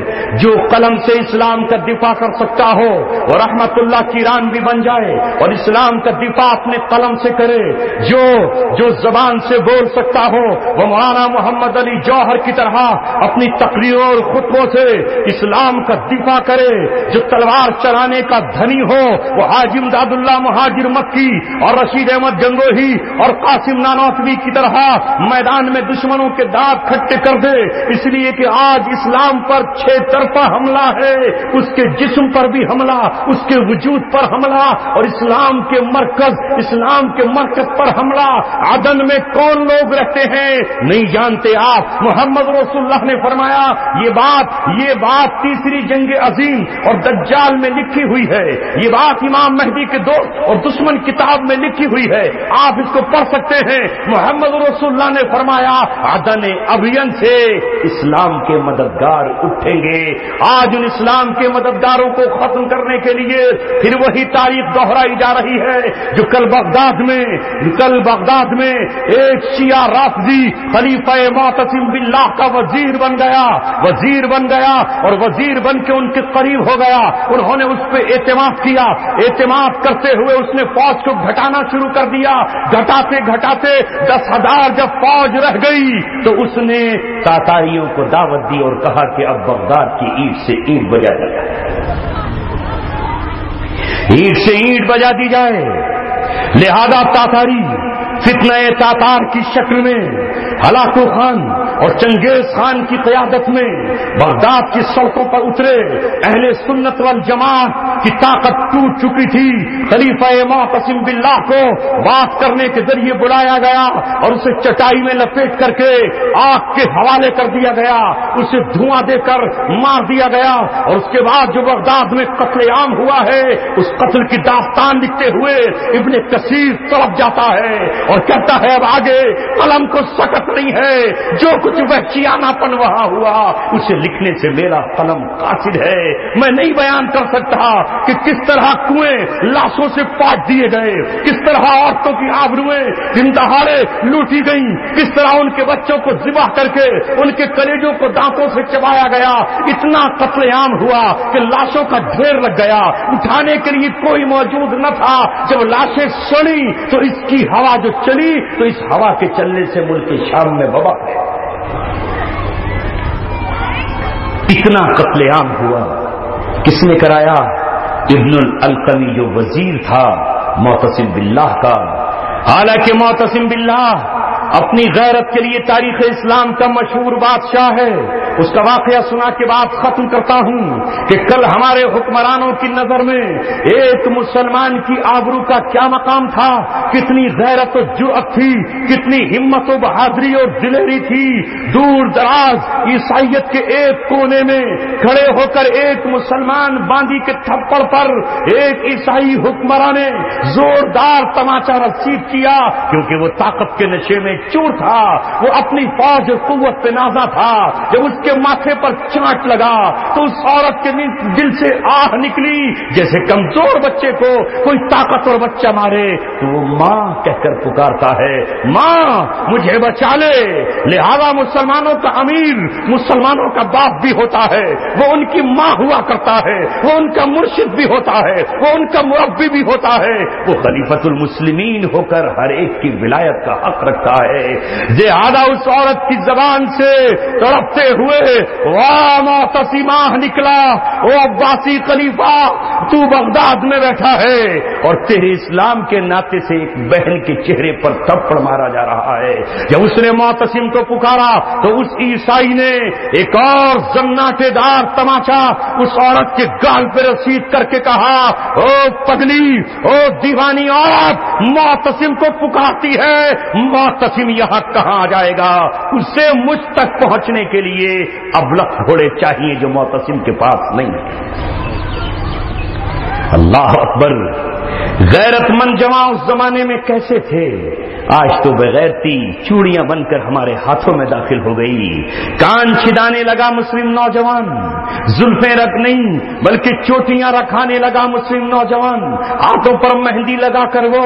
جو قلم سے اسلام کا دفاع کر سکتا ہو اور رحمت اللہ کی ران بھی بن جائے اور اسلام کا دفاع اپنے قلم سے کرے، جو زبان سے بول سکتا ہو وہ مولانا محمد علی جوہر کی طرح اپنی تقریروں اور خطبوں سے اسلام کا دفاع کرے، جو تلوار چلانے کا دھنی ہو وہ حاجی امداد اللہ مہاجر مکی اور رشید احمد گنگوہی اور قاسم نانوتوی کی طرح میدان میں دشمنوں کے دانت کھٹے کر دے، اس لیے کہ آج اسلام پر 6 طرفہ حملہ ہے، اس کے جسم پر بھی حملہ، اس کے وجود پر حملہ اور اسلام کے مرکز پر حملہ۔ عدن میں کون لوگ رہتے ہیں نہیں جانتے آپ، محمد رسول اللہ نے فرمایا یہ بات تیسری جنگ عظیم اور دجال میں لکھی ہوئی ہے، یہ بات امام مہدی کے دوست اور دشمن کتاب میں لکھی ہوئی ہے، آپ اس کو پڑھ سکتے ہیں۔ محمد رسول اللہ نے فرمایا عدن ابین سے اسلام کے مددگار اٹھیں گے۔ آج ان اسلام کے مددگاروں کو ختم کرنے کے لیے پھر وہی تاریخ دہرائی جا رہی ہے جو کل بغداد میں ایک شیعہ رافضی خلیفہ معتصم باللہ کا وزیر بن گیا اور وزیر بن کے ان کے قریب ہو گیا۔ انہوں نے اس پہ اعتماد کیا، اعتماد کرتے ہوئے اس نے فوج کو گھٹانا شروع کر دیا، گھٹاتے 10,000 جب فوج رہ گئی تو اس نے تاتاریوں کو دعوت دی اور کہا کہ اب بغداد کی اینٹ سے اینٹ بجا دی جائے، اینٹ سے اینٹ بجا دی جائے۔ لہذا تاتاری فتنہ تاتار کی شکل میں ہلاکو خان اور چنگیز خان کی قیادت میں بغداد کی سڑکوں پر اترے اہل سنت والجماعت کی طاقت ٹوٹ چکی تھی. خلیفہ معتصم باللہ کو بات کرنے کے ذریعے بلایا گیا اور اسے چٹائی میں لپیٹ کر کے آگ کے حوالے کر دیا گیا, اسے دھواں دے کر مار دیا گیا. اور اس کے بعد جو بغداد میں قتل عام ہوا ہے اس قتل کی داستان لکھتے ہوئے ابن کثیر طرف جاتا ہے اور کہتا ہے اب آگے قلم کو سکت نہیں ہے, جو کچھ وحشیانہ پن وہاں ہوا اسے لکھنے سے میرا قلم قاصر ہے. میں نہیں بیان کر سکتا کہ کس طرح کنویں لاشوں سے پاٹ دیے گئے, کس طرح عورتوں کی آبروئیں دن دہاڑے لوٹی گئیں, کس طرح ان کے بچوں کو ذبح کر کے ان کے کلیجوں کو دانتوں سے چبایا گیا. اتنا قتل عام ہوا کہ لاشوں کا ڈھیر لگ گیا, اٹھانے کے لیے کوئی موجود نہ تھا. جب لاشیں سڑی تو اس کی ہوا جو چلی تو اس ہوا کے چلنے سے ملک شام میں وبا ہے. اتنا قتل عام ہوا. کس نے کرایا؟ ابن القمی جو وزیر تھا معتصم باللہ کا. حالانکہ معتصم باللہ اپنی غیرت کے لیے تاریخ اسلام کا مشہور بادشاہ ہے. اس کا واقعہ سنا کے بعد ختم کرتا ہوں کہ کل ہمارے حکمرانوں کی نظر میں ایک مسلمان کی آبرو کا کیا مقام تھا, کتنی غیرت و جرأت تھی, کتنی ہمت و بہادری اور دلیری تھی. دور دراز عیسائیت کے ایک کونے میں کھڑے ہو کر ایک مسلمان باندی کے تھپڑ پر ایک عیسائی حکمران نے زوردار تماچا رسید کیا, کیونکہ وہ طاقت کے نشے میں چور تھا, وہ اپنی فوج اور قوت پہ نازا تھا. جب اس کے ماتھے پر چانٹ لگا تو اس عورت کے دل سے آہ نکلی جیسے کمزور بچے کو کوئی طاقتور بچہ مارے تو وہ ماں کہہ کر پکارتا ہے, ماں مجھے بچا لے. لہذا مسلمانوں کا امیر مسلمانوں کا باپ بھی ہوتا ہے, وہ ان کی ماں ہوا کرتا ہے, وہ ان کا مرشد بھی ہوتا ہے, وہ ان کا مربی بھی ہوتا ہے, وہ خلیفۃ المسلمین ہو کر ہر ایک کی ولایت کا حق رکھتا ہے. زیادہ اس عورت کی زبان سے تڑپتے ہوئے واہ معتصمہ نکلا, او عباسی خلیفہ تو بغداد میں بیٹھا ہے اور تیرے اسلام کے ناطے سے ایک بہن کے چہرے پر تھپڑ مارا جا رہا ہے. جب اس نے معتصم کو پکارا تو اس عیسائی نے ایک اور زناٹے دار تماچا اس عورت کے گال پہ رسید کر کے کہا, او پگلی, او دیوانی عورت, معتصم کو پکارتی ہے, معتصم یہاں کہاں آ جائے گا؟ اسے مجھ تک پہنچنے کے لیے ابلق گھوڑے چاہیے جو معتصم کے پاس نہیں ہے. اللہ اکبر. غیرت مند جوان اس زمانے میں کیسے تھے؟ آج تو بغیرتی چوڑیاں بن کر ہمارے ہاتھوں میں داخل ہو گئی. کان چھدانے لگا مسلم نوجوان, زلفیں رکھ نہیں بلکہ چوٹیاں رکھانے لگا مسلم نوجوان, ہاتھوں پر مہندی لگا کر وہ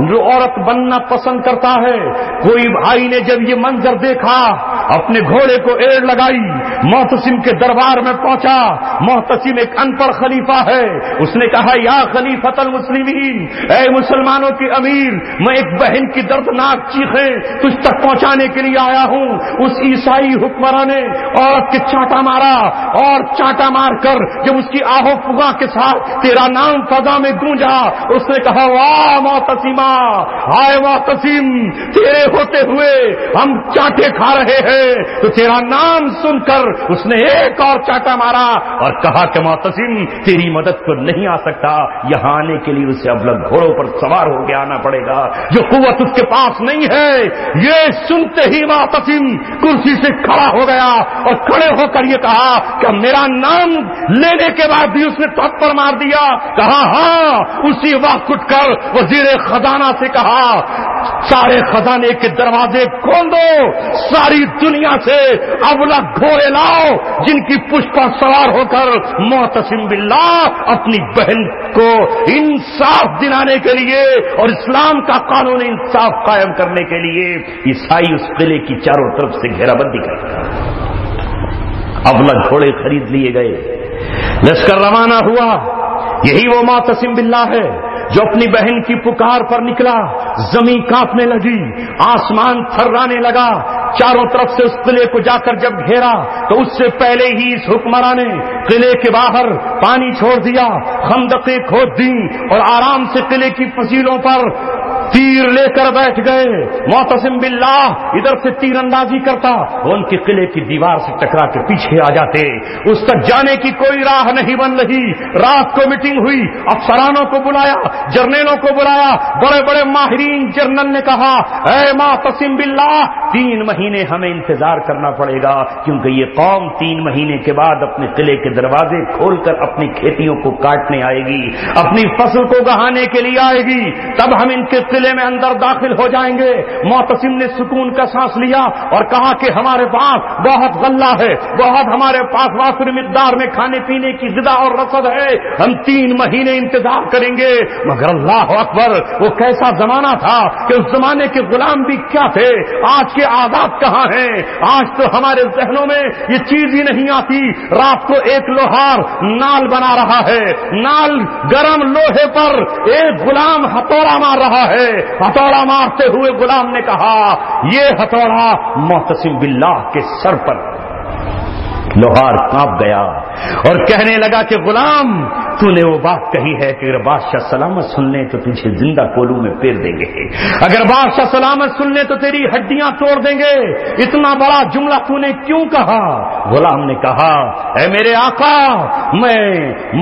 جو عورت بننا پسند کرتا ہے. کوئی بھائی نے جب یہ منظر دیکھا اپنے گھوڑے کو ایڑ لگائی, معتصم کے دربار میں پہنچا. معتصم ایک ان پڑھ خلیفہ ہے. اس نے کہا, یا خلیفۃ المسلمین, اے مسلمانوں کے امیر, میں ایک بہن کی دردناک چیخیں تجھ تک پہنچانے کے لیے آیا ہوں. اس عیسائی حکمران نے عورت کے چانٹا مارا اور چانٹا مار کر جب اس کی آہو فغاں کے ساتھ تیرا نام فضا میں گونجا, اس نے کہا, واہ معتصمہ, ہائے معتصم, تیرے ہوتے ہوئے ہم چانٹے کھا رہے ہیں. تو تیرا نام سن کر اس نے ایک اور چانٹا مارا اور کہا کہ معتصم تیری مدد کو نہیں آ سکتا, یہاں آنے کے لیے اسے اب لگ گھوڑوں پر سوار ہو کے آنا پڑے گا, جو قوت اس کے پاس نہیں ہے. یہ سنتے ہی معتصم کرسی سے کھڑا ہو گیا اور کھڑے ہو کر یہ کہا کہ میرا نام لینے کے بعد بھی اس نے تھپڑ مار دیا. کہا, ہاں. اسی وقت اٹھ کر وزیر خزانہ سے کہا, سارے خزانے کے دروازے کھول دو, ساری دنیا سے ابلک گھوڑے لاؤ جن کی پشت پر سوار ہو کر معتصم باللہ اپنی بہن کو انصاف دلانے کے لیے اور اسلام کا قانون انصاف قائم کرنے کے لیے عیسائی اس قلعے کی چاروں طرف سے گھیرا بندی کرتا. ابلک گھوڑے خرید لیے گئے, لشکر روانہ ہوا. یہی وہ معتصم باللہ ہے جو اپنی بہن کی پکار پر نکلا. زمین کانپنے لگی, آسمان تھرانے لگا. چاروں طرف سے اس قلعے کو جا کر جب گھیرا تو اس سے پہلے ہی اس حکمران نے قلعے کے باہر پانی چھوڑ دیا, خندقیں کھود دی اور آرام سے قلعے کی فضیلوں پر تیر لے کر بیٹھ گئے. معتصم باللہ ادھر سے تیر اندازی کرتا، وہ ان کے قلعے کی دیوار سے ٹکرا کے پیچھے آ جاتے. اس تک جانے کی کوئی راہ نہیں بن رہی. رات کو میٹنگ ہوئی، افسرانوں کو بلایا، جرنیلوں کو بلایا. بڑے بڑے ماہرین جرنل نے کہا اے معتصم باللہ 3 مہینے ہمیں انتظار کرنا پڑے گا، کیونکہ یہ قوم 3 مہینے کے بعد اپنے قلعے کے دروازے کھول کر اپنی کھیتیوں کو کاٹنے آئے گی، اپنی فصل کو گہانے کے لیے آئے گی، تب ہم ان کے قلعے میں اندر داخل ہو جائیں گے. معتصم نے سکون کا سانس لیا اور کہا کہ ہمارے پاس بہت غلہ ہے، بہت ہمارے پاس وافر مقدار میں کھانے پینے کی غذا اور رسد ہے، ہم 3 مہینے انتظار کریں گے. مگر اللہ اکبر، وہ کیسا زمانہ تھا کہ اس زمانے کے غلام بھی کیا تھے، آج کے آزاد کہاں ہیں. آج تو ہمارے ذہنوں میں یہ چیز ہی نہیں آتی. رات کو ایک لوہار نال بنا رہا ہے، نال گرم لوہے پر ایک غلام ہتھوڑا مار رہا ہے. ہتھوڑا مارتے ہوئے غلام نے کہا یہ ہتھوڑا معتصم باللہ کے سر پر. لوہار کانپ گیا اور کہنے لگا کہ غلام تو نے وہ بات کہی ہے کہ اگر بادشاہ سلامت سن لیں تو تجھے زندہ کولوں میں پھیر دیں گے، اگر بادشاہ سلامت سن لیں تو تیری ہڈیاں توڑ دیں گے. اتنا بڑا جملہ تو نے کیوں کہا؟ غلام نے کہا اے میرے آقا، میں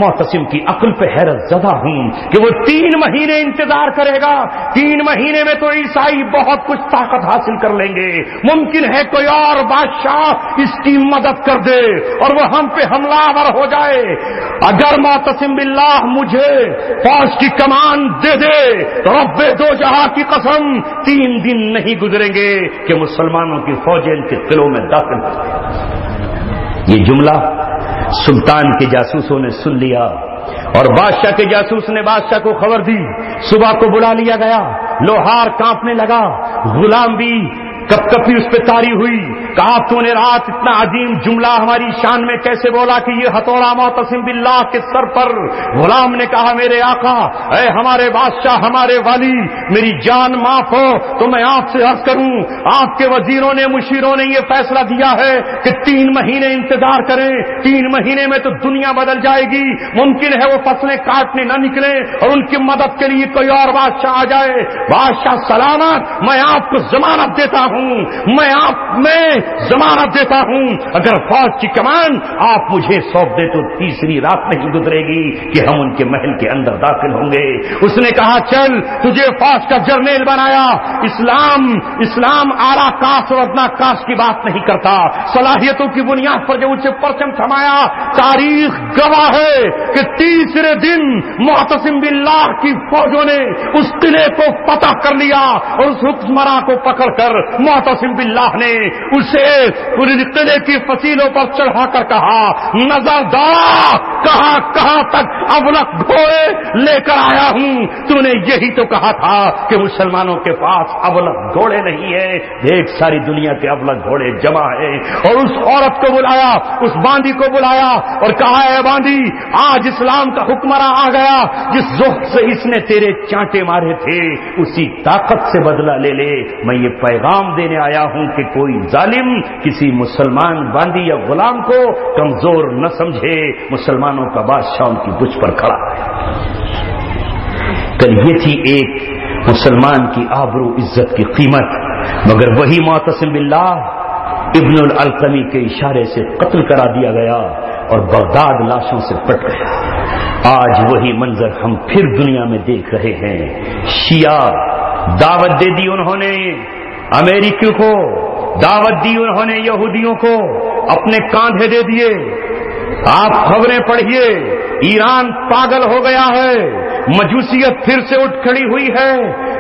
معتصم کی عقل پہ حیرت زدہ ہوں کہ وہ 3 مہینے انتظار کرے گا. 3 مہینے میں تو عیسائی بہت کچھ طاقت حاصل کر لیں گے، ممکن ہے کوئی اور بادشاہ اس کی مدد کر دے اور وہ ہم پہ حملہ آور ہو جائے. اگر معتصم باللہ مجھے فوج کی کمان دے دے تو رب دو جہاں کی قسم 3 دن نہیں گزریں گے کہ مسلمانوں کی فوجیں ان کے قلعوں میں داخل ہو جائیں. یہ جملہ سلطان کے جاسوسوں نے سن لیا اور بادشاہ کے جاسوس نے بادشاہ کو خبر دی. صبح کو بلا لیا گیا، لوہار کانپنے لگا، غلام بھی کپ کپی اس پہ تاری ہوئی. کہا تو نے رات اتنا عظیم جملہ ہماری شان میں کیسے بولا کہ یہ ہتھوڑا معتصم باللہ کے سر پر؟ غلام نے کہا میرے آقا، اے ہمارے بادشاہ، ہمارے والی، میری جان معاف ہو تو میں آپ سے عرض کروں آپ کے وزیروں نے، مشیروں نے یہ فیصلہ دیا ہے کہ 3 مہینے انتظار کریں. 3 مہینے میں تو دنیا بدل جائے گی، ممکن ہے وہ فصلیں کاٹنے نہ نکلیں اور ان کی مدد کے لیے کوئی اور بادشاہ آ جائے. بادشاہ سلامت، میں آپ کو ضمانت دیتا ہوں، میں ضمانت دیتا ہوں اگر فوج کی کمان آپ مجھے سونپ دے تو تیسری رات نہیں گزرے گی کہ ہم ان کے محل کے اندر داخل ہوں گے. اس نے کہا چل تجھے فوج کا جرنیل بنایا. اسلام اعلیٰ کاسٹ اور ادنا کاسٹ کی بات نہیں کرتا، صلاحیتوں کی بنیاد پر جو اسے پرچم تھمایا. تاریخ گواہ ہے کہ تیسرے دن معتصم باللہ کی فوجوں نے اس قلعے کو فتح کر لیا اور اس حکمراں کو پکڑ کر معتصم باللہ نے اسے قلعے کی فصیلوں پر چڑھا کر کہا نظر دار کہاں تک ابلک گھوڑے لے کر آیا ہوں. تو نے یہی تو کہا تھا کہ مسلمانوں کے پاس ابلک گھوڑے نہیں ہے. ایک ساری دنیا کے ابلک گھوڑے جمع ہے. اور اس عورت کو بلایا، اس باندی کو بلایا اور کہا اے باندی، آج اسلام کا حکمراں آ گیا، جس ذوق سے اس نے تیرے چانٹے مارے تھے اسی طاقت سے بدلہ لے لے. میں یہ پیغام دینے آیا ہوں کہ کوئی ظالم کسی مسلمان باندی یا غلام کو کمزور نہ سمجھے. مسلمانوں کا بادشاہ ان کی بچ پر کھڑا ہے. کل یہ تھی ایک مسلمان کی آبرو عزت کی قیمت، مگر وہی معتصم باللہ ابن العلقمی کے اشارے سے قتل کرا دیا گیا اور بغداد لاشوں سے پٹ گیا. آج وہی منظر ہم پھر دنیا میں دیکھ رہے ہیں. شیعہ دعوت دے دی انہوں نے امریکیوں کو، دعوت دی انہوں نے یہودیوں کو، اپنے کاندھے دے دیے. آپ خبریں پڑھیے، ایران پاگل ہو گیا ہے، مجوسیت پھر سے اٹھ کھڑی ہوئی ہے.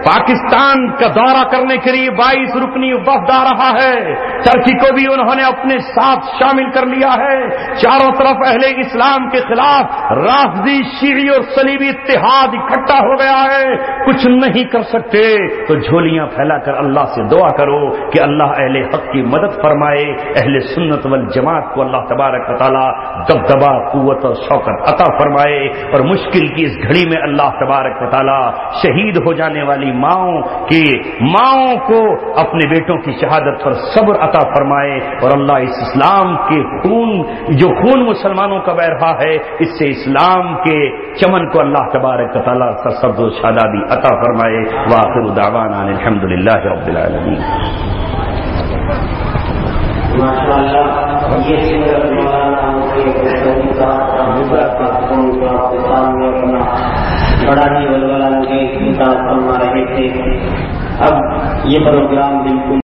پاکستان کا دورہ کرنے کے لیے 22 رکنی وفد آ رہا ہے. ترکی کو بھی انہوں نے اپنے ساتھ شامل کر لیا ہے. چاروں طرف اہل اسلام کے خلاف رافضی، شیعی اور صلیبی اتحاد اکٹھا ہو گیا ہے. کچھ نہیں کر سکتے تو جھولیاں پھیلا کر اللہ سے دعا کرو کہ اللہ اہل حق کی مدد فرمائے. اہل سنت والجماعت کو اللہ تبارک و تعالی دبدبا، قوت اور شوکت عطا فرمائے اور مشکل کی اس گھڑی میں اللہ تبارک و تعالی شہید ہو جانے والی والی ماؤں کو اپنے بیٹوں کی شہادت پر صبر عطا فرمائے، اور اللہ اس اسلام کے خون مسلمانوں کا بہ رہا ہے، اس سے اسلام کے چمن کو اللہ تبارک و تعالیٰ سرسبز و شادابی عطا فرمائے۔ وآخر دعوانا الحمدللہ رب العالمین۔ ماشاءاللہ، یہ مولانا بڑا ہی ولولہ فرما رہے تھے۔ اب یہ پروگرام بالکل